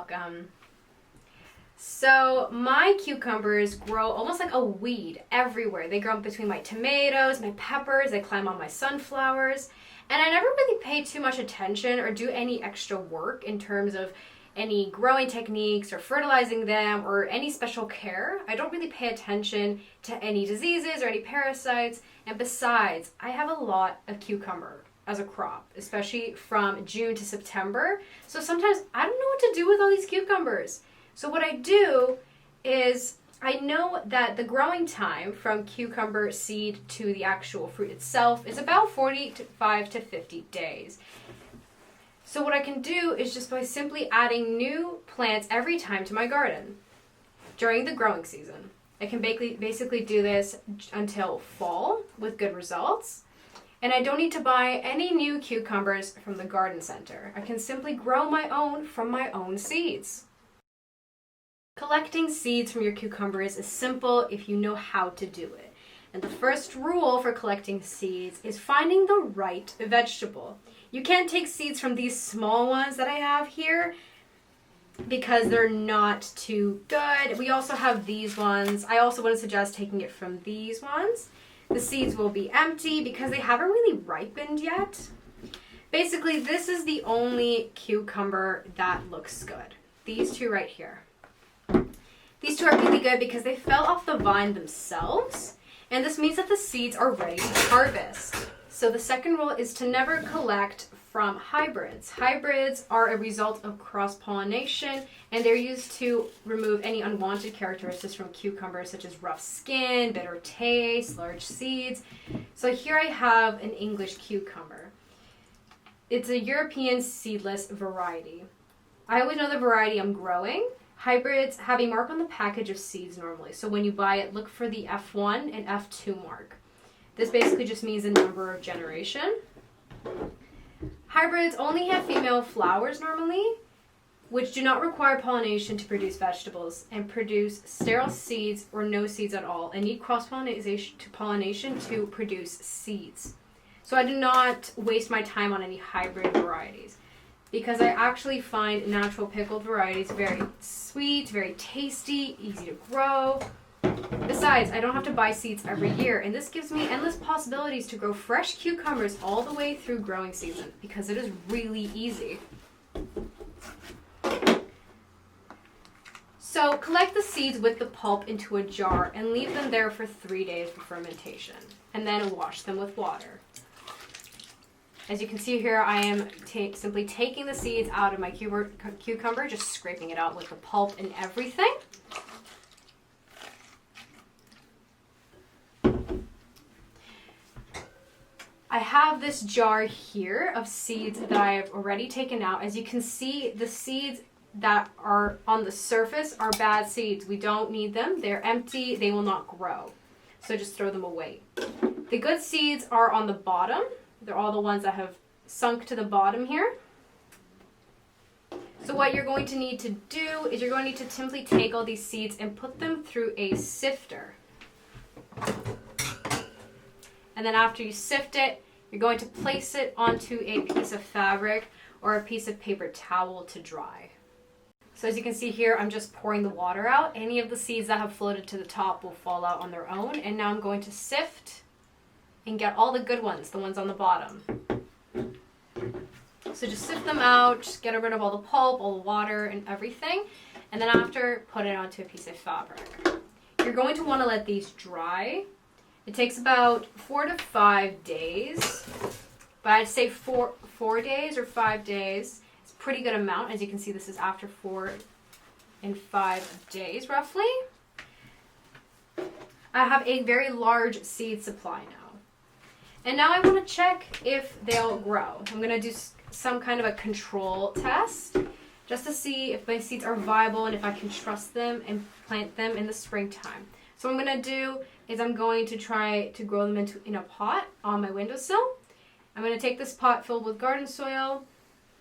welcome. So my cucumbers grow almost like a weed everywhere. They grow between my tomatoes, my peppers, they climb on my sunflowers. And I never really pay too much attention or do any extra work in terms of any growing techniques or fertilizing them or any special care. I don't really pay attention to any diseases or any parasites. And besides, I have a lot of cucumber as a crop, especially from June to September. So sometimes I don't know what to do with all these cucumbers. So what I do is I know that the growing time from cucumber seed to the actual fruit itself is about 45 to 50 days. So what I can do is just by simply adding new plants every time to my garden during the growing season. I can basically do this until fall with good results. And I don't need to buy any new cucumbers from the garden center. I can simply grow my own from my own seeds. Collecting seeds from your cucumbers is simple if you know how to do it. And the first rule for collecting seeds is finding the right vegetable. You can't take seeds from these small ones that I have here because they're not too good. We also have these ones. I also wouldn't suggest taking it from these ones. The seeds will be empty because they haven't really ripened yet. Basically, this is the only cucumber that looks good. These two right here. These two are really good because they fell off the vine themselves, and this means that the seeds are ready to harvest. So the second rule is to never collect from hybrids. Hybrids are a result of cross-pollination, and they're used to remove any unwanted characteristics from cucumbers, such as rough skin, bitter taste, large seeds. So here I have an English cucumber. It's a European seedless variety. I always know the variety I'm growing. Hybrids have a mark on the package of seeds normally. So when you buy it, look for the F1 and F2 mark. This basically just means the number of generation. Hybrids only have female flowers normally, which do not require pollination to produce vegetables and produce sterile seeds or no seeds at all and need cross-pollination to produce seeds. So I do not waste my time on any hybrid varieties, because I actually find natural pickled varieties very sweet, very tasty, easy to grow. Besides, I don't have to buy seeds every year, and this gives me endless possibilities to grow fresh cucumbers all the way through growing season, because it is really easy. So collect the seeds with the pulp into a jar and leave them there for 3 days for fermentation, and then wash them with water. As you can see here, I am simply taking the seeds out of my cucumber, just scraping it out with the pulp and everything. I have this jar here of seeds that I have already taken out. As you can see, the seeds that are on the surface are bad seeds. We don't need them. They're empty. They will not grow. So just throw them away. The good seeds are on the bottom. They're all the ones that have sunk to the bottom here. So what you're going to need to do is you're going to need to simply take all these seeds and put them through a sifter. And then after you sift it, you're going to place it onto a piece of fabric or a piece of paper towel to dry. So as you can see here, I'm just pouring the water out. Any of the seeds that have floated to the top will fall out on their own. And now I'm going to sift and get all the good ones, the ones on the bottom. So just sift them out, just get rid of all the pulp, all the water and everything. And then after, put it onto a piece of fabric. You're going to want to let these dry. It takes about 4 to 5 days, but I'd say 4 days or 5 days. It's a pretty good amount. As you can see, this is after 4 and 5 days roughly. I have a very large seed supply now. And now I want to check if they'll grow. I'm going to do some kind of a control test just to see if my seeds are viable and if I can trust them and plant them in the springtime. So what I'm going to do is I'm going to try to grow them in a pot on my windowsill. I'm going to take this pot filled with garden soil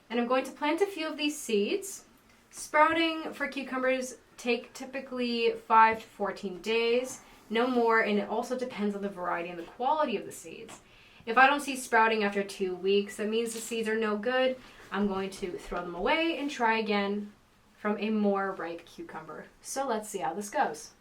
and I'm going to plant a few of these seeds. Sprouting for cucumbers take typically 5 to 14 days, no more, and it also depends on the variety and the quality of the seeds. If I don't see sprouting after 2 weeks, that means the seeds are no good. I'm going to throw them away and try again from a more ripe cucumber. So let's see how this goes.